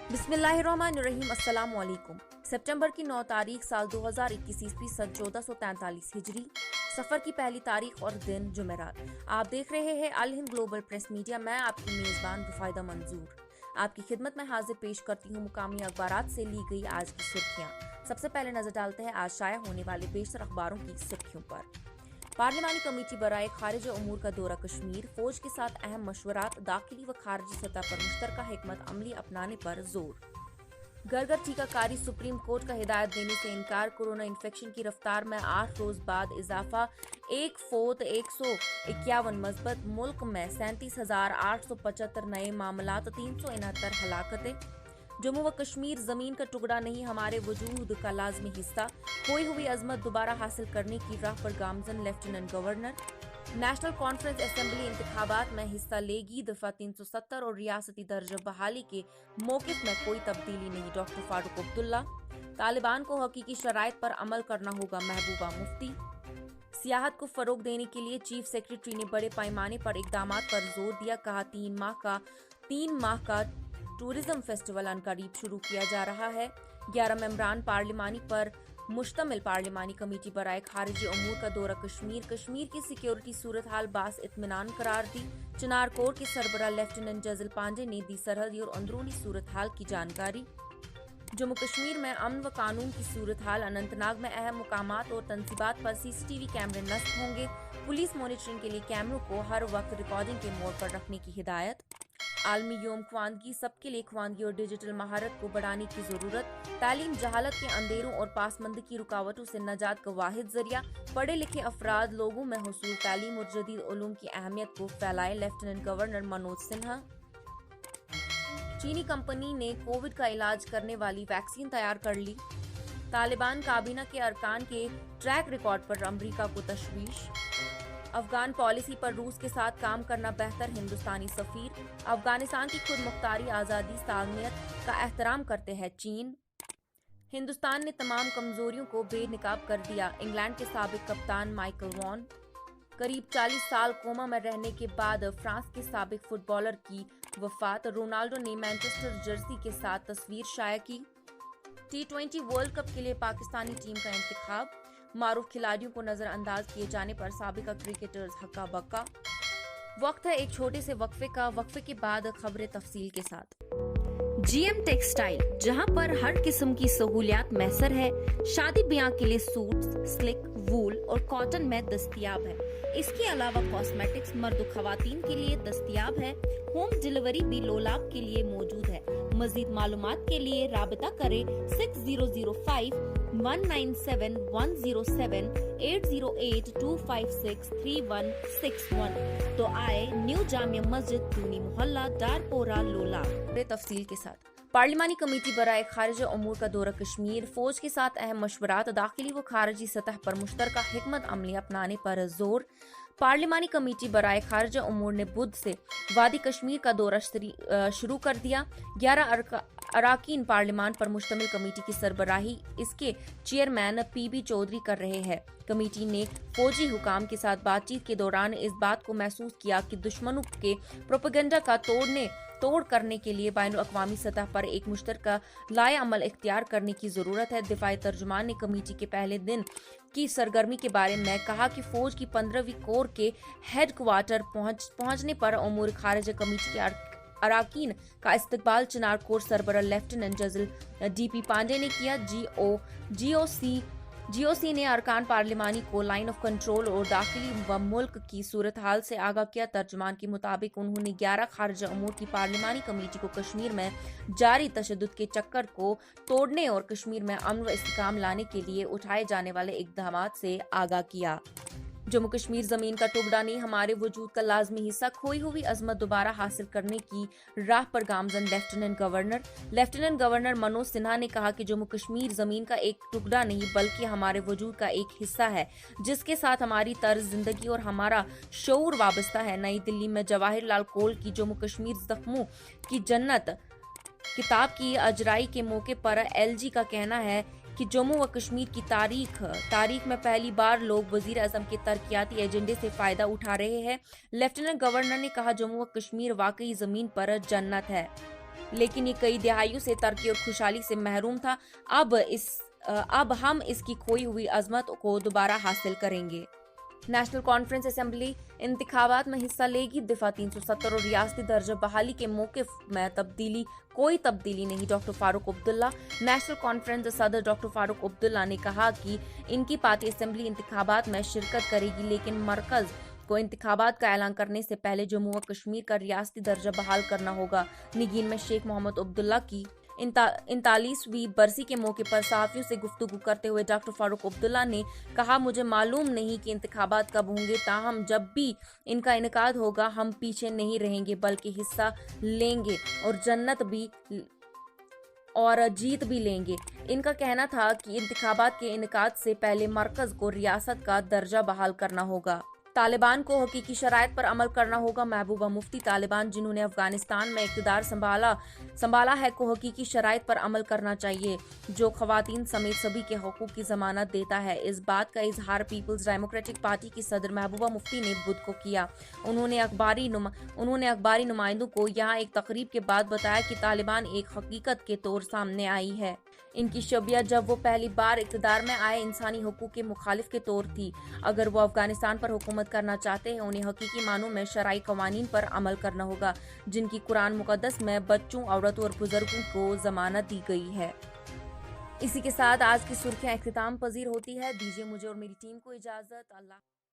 बिस्मिल्लाहिर्रहमानिर्रहीम। अस्सलाम वालेकुम। सितंबर की 9 तारीख साल 2021 ईस्वी सन 1443 हिजरी, सफर की पहली तारीख और दिन जुमेरात। आप देख रहे हैं अल हिंद ग्लोबल प्रेस मीडिया। मैं आपकी मेजबान रुफायदा मंजूर आपकी खिदमत में हाजिर पेश करती हूँ मुकामी अखबारात से ली गई आज की सुर्खियाँ। सबसे पहले नजर डालते हैं आज शाया होने वाले बेशतर अखबारों की सुर्खियों पर। पार्लिमानी कमेटी बराए खारिज उमूर का दौरा कश्मीर, फौज के साथ अहम मशवरात, दाखिली व खारजी सतह पर मुश्तरका हिकमत अमली अपनाने पर जोर। घर घर टीकाकारी, सुप्रीम कोर्ट का हिदायत देने से इनकार, कोरोना इन्फेक्शन की रफ्तार में 8 रोज बाद इजाफा, 1 फौत 151 मस्बत, मुल्क में 37,875 नए मामला, 369 हलाकतें। जम्मू व कश्मीर जमीन का टुकड़ा नहीं, हमारे वजूद का लाजमी हिस्सा, खोई हुई अजमत दोबारा हासिल करने की राह पर गामजन lieutenant governor. National conference assembly इंतखाबात में हिस्सा लेगी, दफा 370 और रियासती दर्जा बहाली के मौकिफ में कोई तब्दीली नहीं, डॉक्टर फारूक अब्दुल्ला। तालिबान को हकीकी शराइत पर अमल करना होगा, महबूबा मुफ्ती। सियाहत को फरोग देने के लिए चीफ सेक्रेटरी ने बड़े पैमाने पर इकदामात पर जोर दिया, कहा 3 माह का टूरिज्म फेस्टिवल अनकरीब शुरू किया जा रहा है। 11 मेंबरान पार्लिमानी पर मुश्तमिल पार्लिमानी कमेटी बराए खारिजी उमूर का दौरा कश्मीर, कश्मीर की सिक्योरिटी सूरत हाल बास इत्मीनान करार दी। चिनार कोर के सरबराह लेफ्टिनेंट जजिल पांडे ने दी सरहदी और अंदरूनी सूरत हाल की जानकारी। जम्मू कश्मीर में अमन व कानून की सूरत हाल, अनंतनाग में अहम मुकामात और तंसीबात पर सीसीटीवी कैमरे नस्ब होंगे, पुलिस मॉनिटरिंग के लिए कैमरों को हर वक्त रिकॉर्डिंग के मोड पर रखने की हिदायत। आलमी योम ख्वानगी, सबके लिए ख्वानगी और डिजिटल महारत को बढ़ाने की जरूरत, तालीम जहालत के अंधेरों और पासमंदी की रुकावटों से नजात का वाहिद जरिया, पढ़े लिखे अफराद लोगों में हुसूल तालीम और जदीद उलूम की अहमियत को फैलाए, लेफ्टिनेंट गवर्नर मनोज सिन्हा। चीनी कंपनी ने कोविड का इलाज करने वाली वैक्सीन तैयार कर ली। तालिबान काबीना के अरकान के ट्रैक रिकॉर्ड पर अमरीका को तशवीश। अफगान पॉलिसी पर रूस के साथ काम करना बेहतर, हिंदुस्तानी सफीर। अफगानिस्तान की खुद मुख्तारी, आज़ादी, सालमियत का एहतराम करते हैं चीन। हिंदुस्तान ने तमाम कमजोरियों को बेनकाब कर दिया, इंग्लैंड के साबिक कप्तान माइकल वॉन। करीब 40 साल कोमा में रहने के बाद फ्रांस के साबिक फुटबॉलर की वफात, रोनाल्डो ने मैनचेस्टर जर्सी के साथ तस्वीर शाया की। T20 वर्ल्ड कप के लिए पाकिस्तानी टीम का इंतखाब, मारूफ खिलाड़ियों को नजरअंदाज किए जाने पर साबिका क्रिकेटर्स हक्का बक्का। वक्त है एक छोटे से वक्फे का, वक्फे के बाद खबरें तफसील के साथ। GM टेक्सटाइल, जहां पर हर किस्म की सहूलियात मैसर है, शादी ब्याह के लिए सूट्स, स्लिक, वूल और कॉटन में दस्तयाब है। इसके अलावा कॉस्मेटिक्स मर्द और खवातीन के लिए दस्तयाब है। होम डिलीवरी भी लोलाब के लिए मौजूद है। मजीद मालूमात के लिए राबता करें 6005 197 107 808 256 3161। तो आए न्यू जामिया मस्जिद, दूनी मोहल्ला, डारपोरा, लोलाब। तफसील के साथ पार्लिमानी कमेटी बराए खारिज उमूर का दौरा कश्मीर, फौज के साथ अहम मशवरात, दाखिली व खारजी सतह पर मुश्तरका हिकमत अमली अपनाने पर जोर। पार्लिमानी कमेटी बराए खारिज उमूर ने बुध से वादी कश्मीर का दौरा शुरू कर दिया। 11 अराकीन पार्लिमान पर मुश्तमिल कमेटी की सरबराही इसके चेयरमैन PB चौधरी कर रहे हैं। कमेटी ने फौजी हुकाम के साथ बातचीत के दौरान इस बात को महसूस किया कि दुश्मनों के प्रोपेगेंडा का तोड़ करने के लिए बैनुल अक़वामी सतह पर एक मुश्तरका लाए अमल इख्तियार करने की जरूरत है। दिफाई तर्जुमान ने कमेटी के पहले दिन की सरगर्मी के बारे में कहा कि फौज की 15वीं कोर के हेडक्वार्टर पहुंचने पर उमूर खारिज कमेटी के अराकीन का इस्तकबाल चिनार कोर सरबराह लेफ्टिनेंट जजिल DP पांडे ने किया। GOC ने अरकान पार्लिमानी को लाइन ऑफ कंट्रोल और दाखिली व मुल्क की सूरत हाल से आगाह किया। तर्जुमान के मुताबिक उन्होंने 11 खारिजा उमूर की पार्लिमानी कमेटी को कश्मीर में जारी तशद्दुद के चक्कर को तोड़ने और कश्मीर में अमन व इस्तेकाम लाने के लिए उठाए जाने वाले इक़दामात से आगाह किया। जम्मू कश्मीर जमीन का टुकड़ा नहीं, हमारे वजूद का लाजमी हिस्सा, खोई हुई अजमत दोबारा हासिल करने की राह पर गामजन लेफ्टिनेंट गवर्नर मनोज सिन्हा ने कहा कि जम्मू कश्मीर जमीन का एक टुकड़ा नहीं बल्कि हमारे वजूद का एक हिस्सा है, जिसके साथ हमारी तर्ज जिंदगी और हमारा शऊर वाबस्ता है। नई दिल्ली में जवाहिर लाल कोल की जम्मू कश्मीर जख्मों की जन्नत किताब की अजराई के मौके पर LG का कहना है कि जम्मू व कश्मीर की तारीख में पहली बार लोग वजीर आजम के तरक्याती एजेंडे से फायदा उठा रहे हैं। लेफ्टिनेंट गवर्नर ने कहा जम्मू व कश्मीर वाकई जमीन पर जन्नत है। लेकिन ये कई दहाइयों से तरक्की और खुशहाली से महरूम था। अब हम इसकी खोई हुई अजमत को दोबारा हासिल करेंगे। नेशनल कॉन्फ्रेंस असेंबली इंतखाबात में हिस्सा लेगी। दफा 370 और रियासती दर्जा बहाली के मौक़िफ़ में कोई तब्दीली नहीं। Doctor Farooq Abdullah. National conference सदर डॉक्टर फारूक अब्दुल्ला ने कहा कि इनकी पार्टी असेंबली इंतखाबात में शिरकत करेगी, लेकिन मरकज को इंतखाबात का ऐलान करने से पहले जम्मू व कश्मीर का रियासती दर्जा बहाल करना होगा। निगीन में शेख मोहम्मद अब्दुल्ला की 39वीं बरसी के मौके पर सहाफ़ियों से गुफ्तगू करते हुए डॉक्टर फारूक अब्दुल्ला ने कहा, मुझे मालूम नहीं कि इंतखाबात कब होंगे, ताहम जब भी इनका इनेकाद होगा हम पीछे नहीं रहेंगे बल्कि हिस्सा लेंगे और जीत भी लेंगे। इनका कहना था कि इंतखाबात के इनेकाद से पहले मरकज को रियासत का दर्जा बहाल करना होगा। तालिबान को हकीकी शराइत पर अमल करना होगा। महबूबा मुफ्ती। तालिबान जिन्होंने अफगानिस्तान में इक़्तिदार संभाला है को हकीकी शराइत पर अमल करना चाहिए, जो ख़वातीन समेत सभी के हकूक़ की ज़मानत देता है। इस बात का इजहार पीपल्स डेमोक्रेटिक पार्टी की सदर महबूबा मुफ्ती ने बुध को किया। उन्होंने अखबारी नुमाइंदों को यहाँ एक तकरीब के बाद बताया कि तालिबान एक हकीकत के तौर सामने आई है। इनकी शबिया जब वो पहली बार इक़्तिदार में आए इंसानी हकूक़ के मुखालिफ के तौर थी। अगर वो अफगानिस्तान पर हुकूमत करना चाहते हैं, उन्हें हकीकी मानों में शरई कवानीन पर अमल करना होगा, जिनकी कुरान मुक़द्दस में बच्चों, औरतों और बुजुर्गों को ज़मानत दी गई है। इसी के साथ आज की सुर्खियां इख्तिताम पजीर होती है। दीजिए मुझे और मेरी टीम को इजाज़त। अल्लाह।